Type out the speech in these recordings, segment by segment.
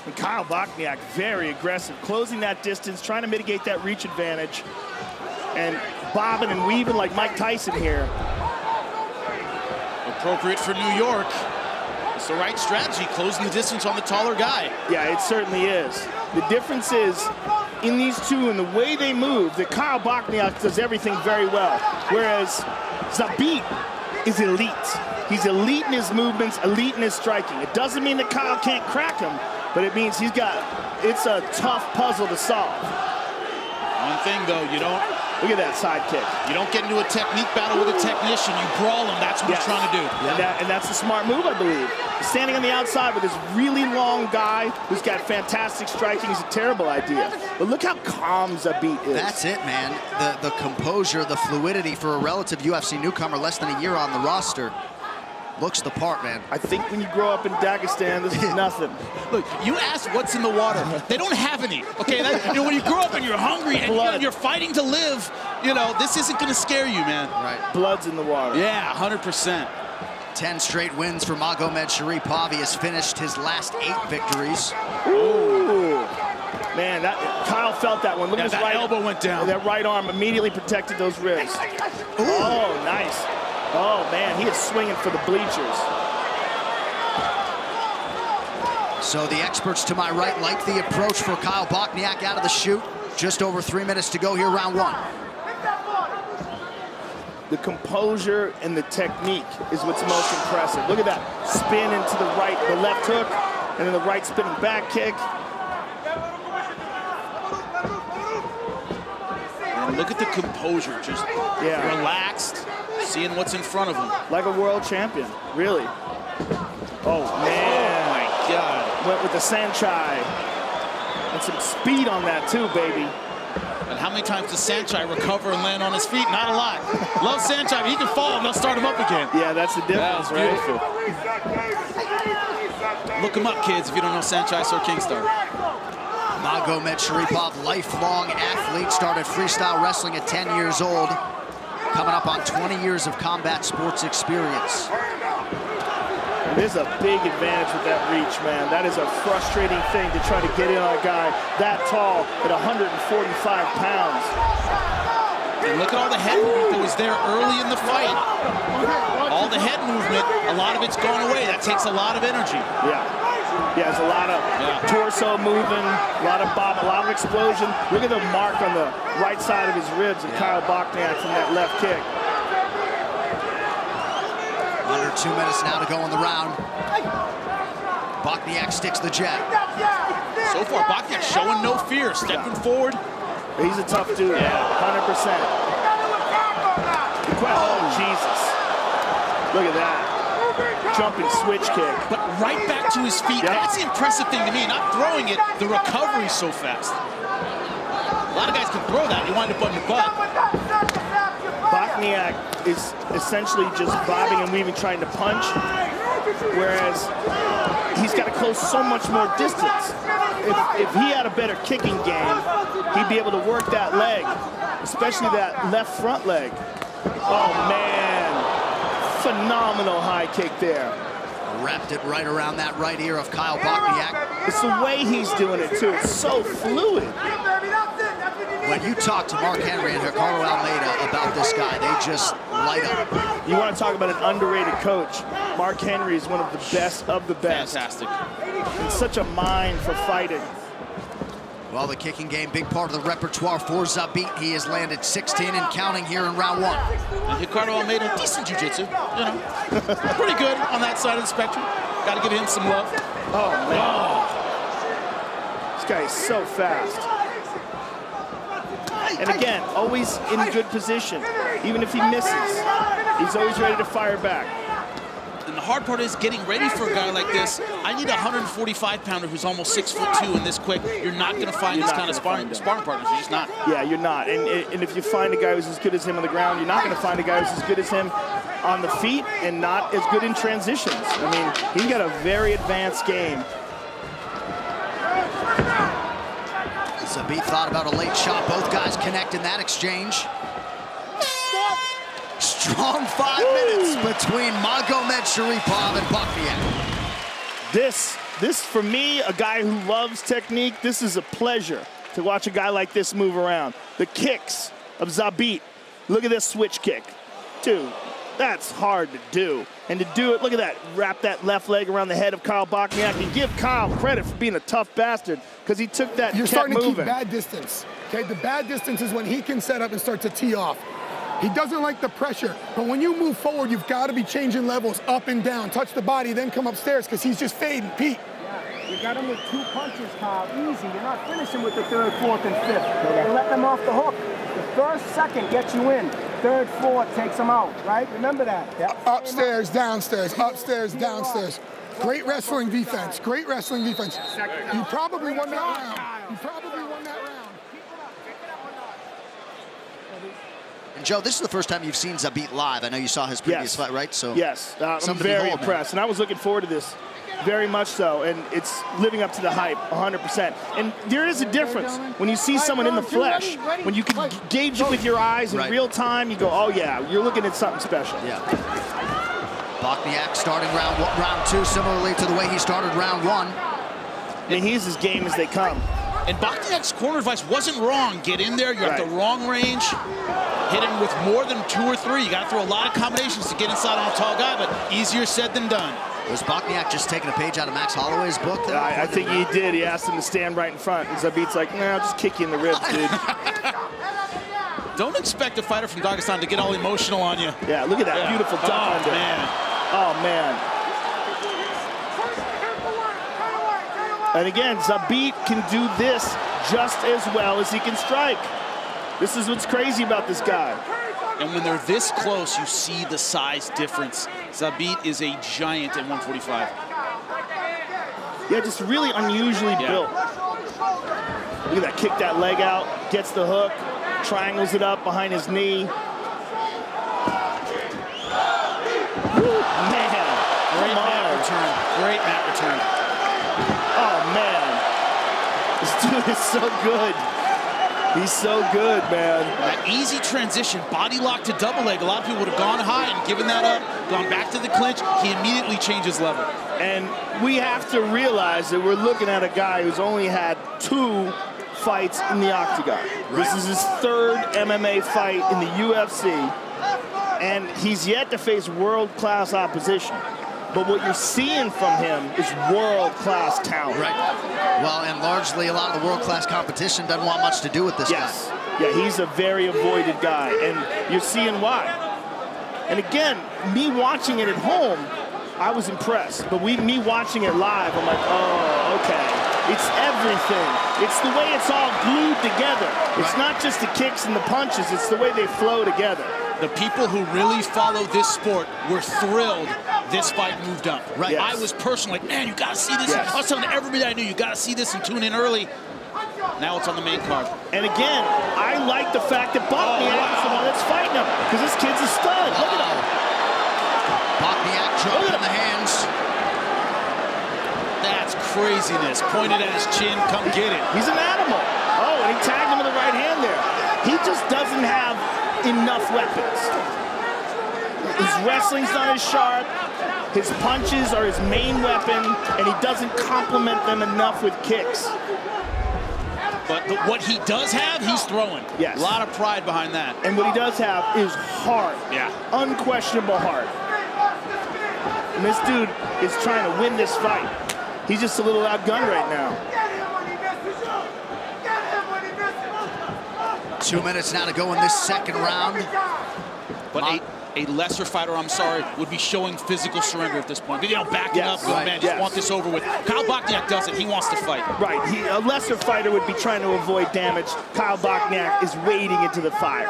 And Kyle Bochniak, very aggressive, closing that distance, trying to mitigate that reach advantage, and bobbing and weaving like Mike Tyson here. Appropriate for New York. It's the right strategy, closing the distance on the taller guy. Yeah, it certainly is. The difference is, in these two and the way they move, that Kyle Bochniak does everything very well, whereas Zabit is elite. He's elite in his movements, elite in his striking. It doesn't mean that Kyle can't crack him, but it means it's a tough puzzle to solve. One thing though, look at that side kick. You don't get into a technique battle with a technician. You brawl him. That's what he's trying to do. Yeah. And that's a smart move, I believe. Standing on the outside with this really long guy who's got fantastic striking is a terrible idea. But look how calm Zabit is. That's it, man. The composure, the fluidity for a relative UFC newcomer, less than a year on the roster. Looks the part, man. I think when you grow up in Dagestan, this is nothing. Look, you ask what's in the water. They don't have any, okay? When you grow up and you're hungry and you're fighting to live, this isn't going to scare you, man. Right. Blood's in the water. Yeah, 100%. 10 straight wins for Magomed Sharipov. He has finished his last 8 victories. Ooh. Man, Kyle felt that one. Look at his right elbow went down. That right arm immediately protected those ribs. Oh, nice. Oh, man, he is swinging for the bleachers. So the experts to my right like the approach for Kyle Bochniak out of the chute. Just over 3 minutes to go here, round 1. The composure and the technique is what's most impressive. Look at that. Spin into the right, the left hook, and then the right spinning back kick. And look at the composure, just relaxed, seeing what's in front of him. Like a world champion, really. Oh, man. Oh, my God. Went with the Sanchai. And some speed on that, too, baby. And how many times does Sanchai recover and land on his feet? Not a lot. Love Sanchai, but he can fall and they'll start him up again. Yeah, that's the difference, right? Beautiful. Look him up, kids, if you don't know Sanchai Sir Kingstar. Magomed Sharipov, lifelong athlete, started freestyle wrestling at 10 years old. Coming up on 20 years of combat sports experience. There's a big advantage with that reach, man. That is a frustrating thing to try to get in on a guy that tall at 145 pounds. And look at all the head movement that was there early in the fight. All the head movement, a lot of it's gone away. That takes a lot of energy. Yeah. Yeah, there's a lot of torso moving, a lot of bob, a lot of explosion. Look at the mark on the right side of his ribs of Kyle Bochniak from that left kick. Under 2 minutes now to go in the round. Bochniak sticks the jab. So far, Bochniak showing no fear, stepping forward. He's a tough dude, 100%. Oh, Jesus. Look at that. Jumping switch kick. But right back to his feet. That's the impressive thing to me. Not throwing it, the recovery's so fast. A lot of guys can throw that. You wind up on your butt. Bochniak is essentially just bobbing and weaving, trying to punch, whereas he's got to close so much more distance. If he had a better kicking game, he'd be able to work that leg, especially that left front leg. Oh, man. Phenomenal high kick there. Wrapped it right around that right ear of Kyle Bochniak. It's the way he's doing it, too. It's so fluid. When you talk to Mark Henry and Ricardo Almeida about this guy, they just light up. You want to talk about an underrated coach. Mark Henry is one of the best of the best. Fantastic. And such a mind for fighting. Well, the kicking game, big part of the repertoire for Zabit. He has landed 16 and counting here in round 1. And Ricardo Almeida, decent jiu-jitsu, pretty good on that side of the spectrum. Got to give him some love. Oh, man. This guy is so fast. And again, always in good position. Even if he misses, he's always ready to fire back. And the hard part is getting ready for a guy like this. I need a 145-pounder who's almost 6'2" and this quick. You're not going to find this kind of sparring partners. You're just not. Yeah, you're not. And if you find a guy who's as good as him on the ground, you're not going to find a guy who's as good as him on the feet and not as good in transitions. I mean, he's got a very advanced game. Zabit thought about a late shot. Both guys connect in that exchange. strong 5 minutes between Magomed Sharipov and Bokniak. This for me, a guy who loves technique, this is a pleasure to watch a guy like this move around. The kicks of Zabit. Look at this switch kick. Dude, that's hard to do. And to do it, look at that, wrap that left leg around the head of Kyle Bokniak, and give Kyle credit for being a tough bastard because he took that. You're starting moving. to keep bad distance. Okay, the bad distance is when he can set up and start to tee off. He doesn't like the pressure, but when you move forward, you've got to be changing levels up and down. Touch the body, then come upstairs because he's just fading. Pete. Yeah, you got him with 2 punches, Kyle. Easy. You're not finishing with the 3rd, 4th, and 5th. You let them off the hook. The 1st, 2nd gets you in. 3rd, 4th takes them out, right? Remember that. Yeah. Upstairs, downstairs, upstairs, downstairs. Great wrestling defense. Great wrestling defense. You probably won that round. You probably won that round. And Joe, this is the first time you've seen Zabit live. I know you saw his previous fight, right? So yes, I'm very impressed, and I was looking forward to this very much so, and it's living up to the hype 100%. And there is a difference when you see someone in the flesh, when you can gauge it with your eyes in real time, you go, oh yeah, you're looking at something special. Yeah. Bokniak starting round 2 similarly to the way he started round 1. I mean, he's as game as they come. And Bokniak's corner advice wasn't wrong. Get in there, you're at the wrong range. Hit him with more than 2 or 3. You got to throw a lot of combinations to get inside on a tall guy, but easier said than done. Was Bokniak just taking a page out of Max Holloway's book there? I think he did. He asked him to stand right in front. And Zabit's like, nah, I'll just kick you in the ribs, dude. Don't expect a fighter from Dagestan to get all emotional on you. Yeah, look at that beautiful duck under. Man. Oh, man. And again, Zabit can do this just as well as he can strike. This is what's crazy about this guy. And when they're this close, you see the size difference. Zabit is a giant at 145. Yeah, just really unusually built. Look at that, kick that leg out, gets the hook, triangles it up behind his knee. Woo, man. Great mat return. Great mat return. Oh, man. This dude is so good. He's so good, man. That easy transition, body lock to double leg. A lot of people would have gone high and given that up, gone back to the clinch. He immediately changes level. And we have to realize that we're looking at a guy who's only had 2 fights in the octagon. This is his 3rd MMA fight in the UFC. And he's yet to face world-class opposition. But what you're seeing from him is world-class talent. Right. Well, and largely a lot of the world-class competition doesn't want much to do with this guy. Yeah, he's a very avoided guy, and you're seeing why. And again, me watching it at home, I was impressed. But me watching it live, I'm like, oh, okay. It's everything. It's the way it's all glued together. It's not just the kicks and the punches, it's the way they flow together. The people who really follow this sport were thrilled this fight moved up. Right. Yes. I was personally like, man, you got to see this. Yes. I was telling everybody I knew, you got to see this and tune in early. Now it's on the main card. And again, I like the fact that Bokniak is the one that's fighting him, because this kid's a stud. Look at him. Bokniak dropped in the hands. That's craziness. Pointed at his chin, come get it. He's an animal. Oh, and he tagged him with the right hand there. He just doesn't have enough weapons. His wrestling's not as sharp. His punches are his main weapon, and he doesn't complement them enough with kicks. But what he does have, he's throwing. Yes. A lot of pride behind that. And what he does have is heart. Yeah. Unquestionable heart. And this dude is trying to win this fight. He's just a little outgunned right now. 2 minutes now to go in this 2nd round. But a lesser fighter, I'm sorry, would be showing physical surrender at this point. You know, backing up, going, man, just want this over with. Kyle Bokniak does it. He wants to fight. Right. A lesser fighter would be trying to avoid damage. Kyle Bokniak is wading into the fire.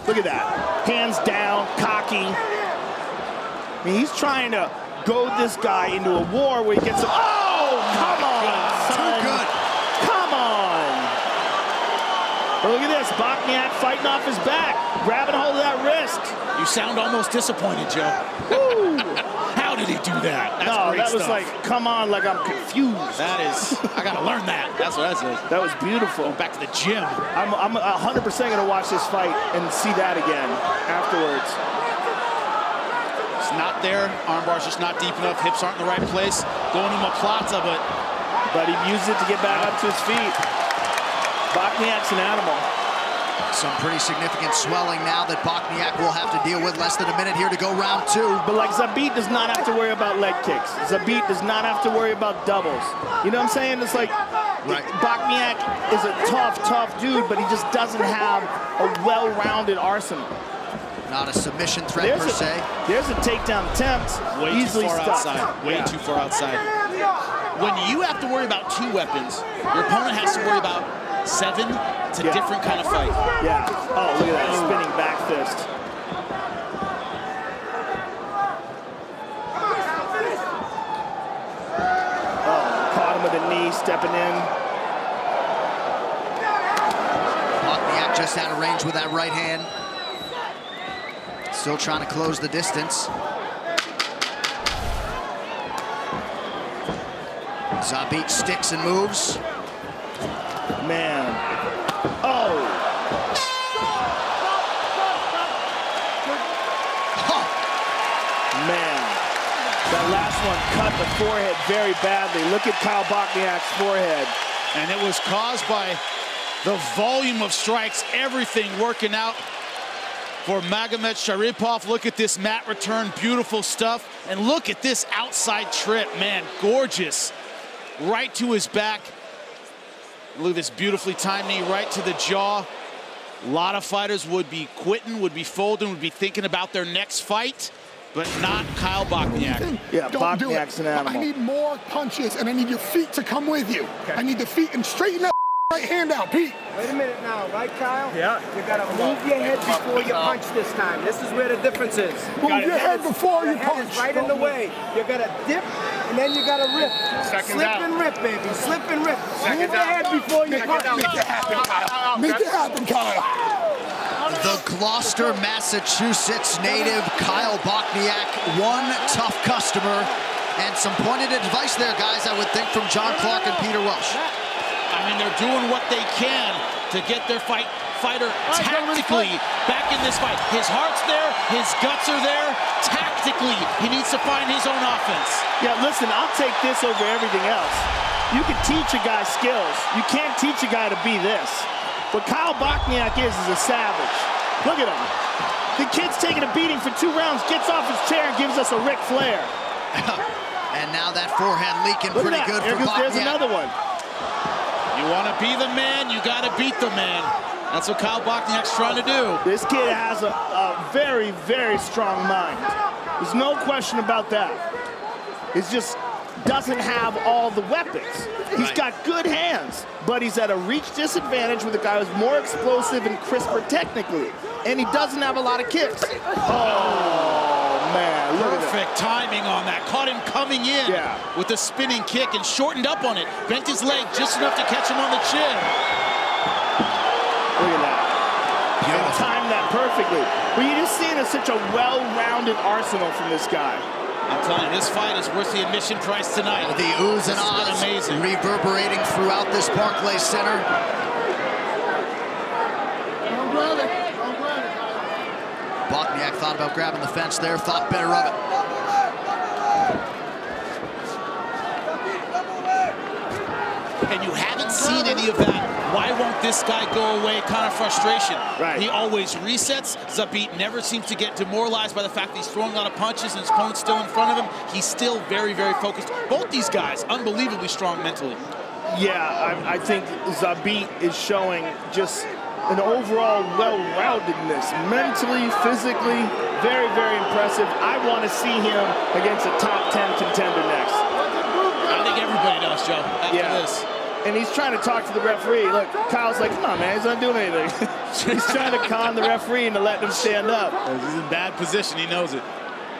Look at that. Hands down, cocky. I mean, he's trying to goad this guy into a war where he gets him. Oh, come on, son. Too good. Come on. But look at this. Bokniak fighting off his back, grabbing a hold of that wrist. You sound almost disappointed, Joe. Woo. How did they do that. That's No, great that was stuff. like, come on, like I'm confused. That is, I gotta learn that. That's what that says. That was beautiful. Going back to the gym. I'm 100% gonna watch this fight and see that again afterwards. It's not there. Armbar's just not deep enough. Hips aren't in the right place. Going to Maplata, But he used it to get back up to his feet. Bokniak's an animal. Some pretty significant swelling now that Bokniak will have to deal with. Less than a minute here to go, round 2. But like Zabit does not have to worry about leg kicks. Zabit does not have to worry about doubles. You know what I'm saying? It's like Bokniak is a tough dude, but he just doesn't have a well-rounded arsenal. Not a submission threat per se. There's a takedown attempt. way easily too far stuck. outside. Way too far outside. When you have to worry about 2 weapons, your opponent has to worry about 7. It's a different kind of fight. Yeah. Oh, look at that spinning back fist. Oh, caught him with a knee, stepping in. Bokniak just out of range with that right hand. Still trying to close the distance. Zabit sticks and moves. Man. Oh. Man. That last one cut the forehead very badly. Look at Kyle Bokniak's forehead. And it was caused by the volume of strikes, everything working out for Magomed Sharipov. Look at this mat return, beautiful stuff. And look at this outside trip, man, gorgeous. Right to his back. Look at this beautifully timed knee right to the jaw. A lot of fighters would be quitting, would be folding, would be thinking about their next fight, but not Kyle Bokniak. Yeah, Don't do Bokniak's it. an animal. I need more punches, and I need your feet to come with you. Okay. I need the feet, and straighten that right hand out, Pete. Wait a minute now, right, Kyle? Yeah. You gotta move your head before you punch this time. This is where the difference is. Move your head before you punch. It's right in the way. You gotta dip, and then you gotta rip. Slip and rip, baby. Slip and rip. Move your head before you punch. Make it happen, Kyle. Make it happen, Kyle. The Gloucester, Massachusetts native Kyle Bokniak, one tough customer, and some pointed advice there, guys, I would think, from John Clark and Peter Welsh. I mean, they're doing what they can to get their fighter tactically back in this fight. His heart's there, his guts are there. Tactically, he needs to find his own offense. Yeah, listen, I'll take this over everything else. You can teach a guy skills. You can't teach a guy to be this. What Kyle Bokniak is a savage. Look at him. The kid's taking a beating for 2 rounds, gets off his chair and gives us a Ric Flair. And now that forehand leaking pretty good for Bokniak. There's another one. You want to be the man, you got to beat the man. That's what Kyle Bokniak's trying to do. This kid has a very, very strong mind. There's no question about that. He just doesn't have all the weapons. He's got good hands, but he's at a reach disadvantage with a guy who's more explosive and crisper technically. And he doesn't have a lot of kicks. Oh, man, look at that. Perfect timing on that. Caught him coming in with a spinning kick and shortened up on it. Bent his leg just enough to catch him on the chin. Look at that. And timed that perfectly. But you're just seeing such a well-rounded arsenal from this guy. I'm telling you, this fight is worth the admission price tonight. The oohs and ahs reverberating throughout this Barclays Center. Bokniak thought about grabbing the fence there, thought better of it. And you haven't seen any of that. Why won't this guy go away kind of frustration? Right. He always resets. Zabit never seems to get demoralized by the fact that he's throwing a lot of punches and his opponent's still in front of him. He's still very, very focused. Both these guys, unbelievably strong mentally. Yeah, I think Zabit is showing just an overall well-roundedness. Mentally, physically, very, very impressive. I want to see him against a top 10 contender next. I think everybody does, Joe, after this. And he's trying to talk to the referee. Look, Kyle's like, come on, man, he's not doing anything. He's trying to con the referee into letting him stand up. He's in bad position, he knows it.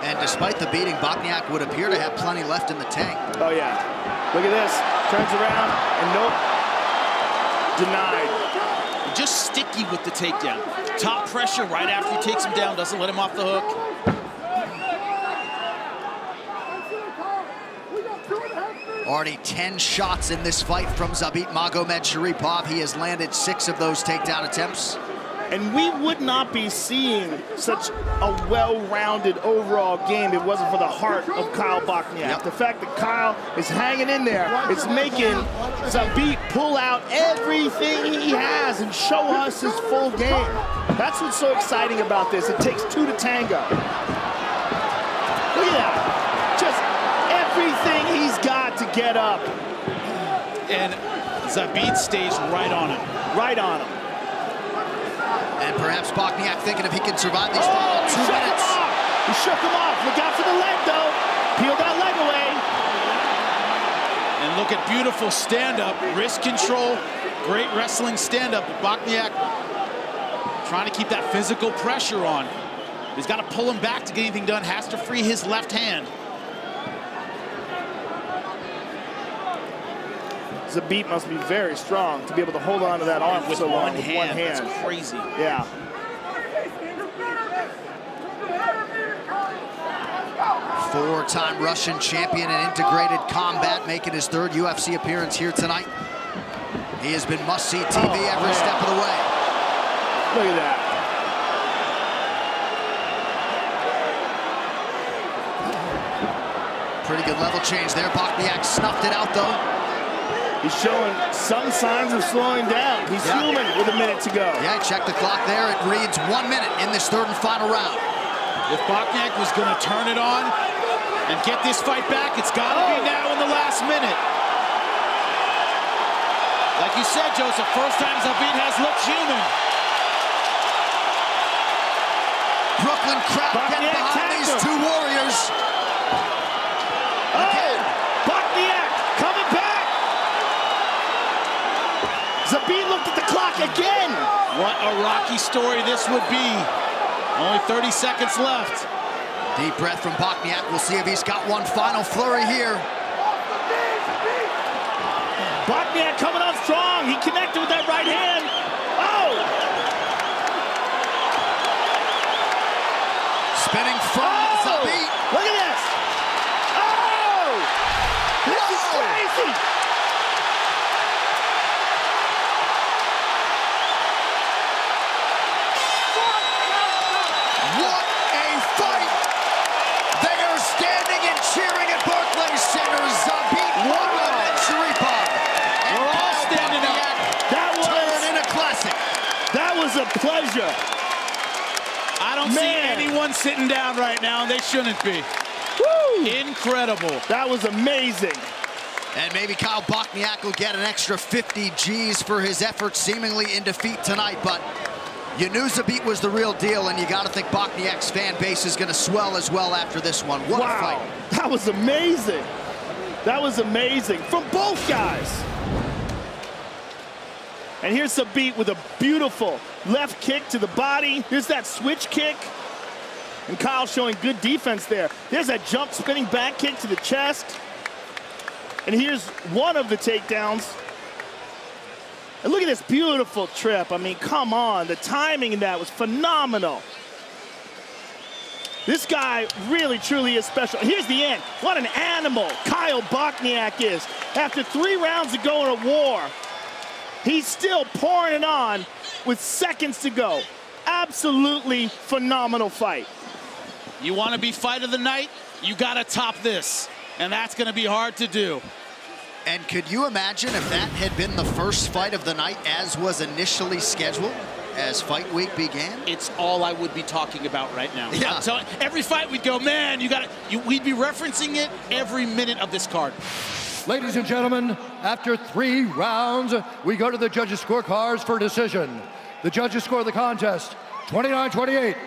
And despite the beating, Bokniak would appear to have plenty left in the tank. Oh, yeah. Look at this. Turns around, and nope. Denied. Just sticky with the takedown. Top pressure right after he takes him down, doesn't let him off the hook. Already 10 shots in this fight from Zabit Magomedsharipov. He has landed 6 of those takedown attempts. And we would not be seeing such a well-rounded overall game if it wasn't for the heart of Kyle Bochniak. Yep. The fact that Kyle is hanging in there, it's making Zabit pull out everything he has and show us his full game. That's what's so exciting about this. It takes 2 to tango. Look at that. Just everything he's got to get up. And Zabit stays right on him. Right on him. And perhaps Bochniak thinking if he can survive these final 2 minutes. He shook him off. Look out for the leg, though. Peel that leg away. And look at beautiful stand-up, wrist control, great wrestling stand-up. Bochniak trying to keep that physical pressure on. He's got to pull him back to get anything done. Has to free his left hand. Zabit must be very strong to be able to hold on to that arm with so long one with hand. one hand. That's crazy. Yeah. Four-time Russian champion in integrated combat, making his 3rd UFC appearance here tonight. He has been must-see TV every step of the way. Look at that. Pretty good level change there. Bochniak snuffed it out, though. He's showing some signs of slowing down. He's human with a minute to go. Yeah, check the clock there. It reads 1 minute in this 3rd and final round. If Bochniak was going to turn it on and get this fight back, it's got to be now in the last minute. Like you said, Joseph, first time Zabit has looked human. Brooklyn crowd getting behind these 2 warriors. Bochniak coming back. Zabit looked at the clock again. What a rocky story this would be. Only 30 seconds left. Deep breath from Bochniak. We'll see if he's got one final flurry here. Bochniak coming on strong. He connected with that right hand. Oh! Spinning from Zabit. Look at this. Oh! This is crazy. What a fight! They are standing and cheering at Barclays Center. Zabit Magomedsharipov. We're all standing up. Turn in a classic. That was a pleasure. I don't see anyone sitting down right now, and they shouldn't be. Woo! Incredible. That was amazing. And maybe Kyle Bochniak will get an extra 50 G's for his efforts seemingly in defeat tonight, but you knew Zabit was the real deal, and you got to think Bochniak's fan base is going to swell as well after this one. What a fight. That was amazing. That was amazing from both guys. And here's Zabit with a beautiful left kick to the body. Here's that switch kick. And Kyle showing good defense there. There's that jump spinning back kick to the chest. And here's one of the takedowns. And look at this beautiful trip. I mean, come on. The timing in that was phenomenal. This guy really, truly is special. Here's the end. What an animal Kyle Bochniak is. After 3 rounds of going to war, he's still pouring it on with seconds to go. Absolutely phenomenal fight. You want to be fight of the night? You got to top this. And that's going to be hard to do. And could you imagine if that had been the first fight of the night as was initially scheduled, as fight week began? It's all I would be talking about right now. Yeah. I'm telling, every fight we'd go, man, we'd be referencing it every minute of this card. Ladies and gentlemen, after 3 rounds, we go to the judges' scorecards for decision. The judges score the contest 29-28,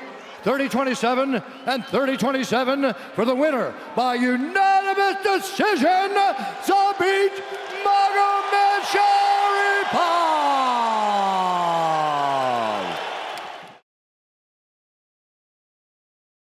30-27, and 30-27 for the winner by unanimous decision,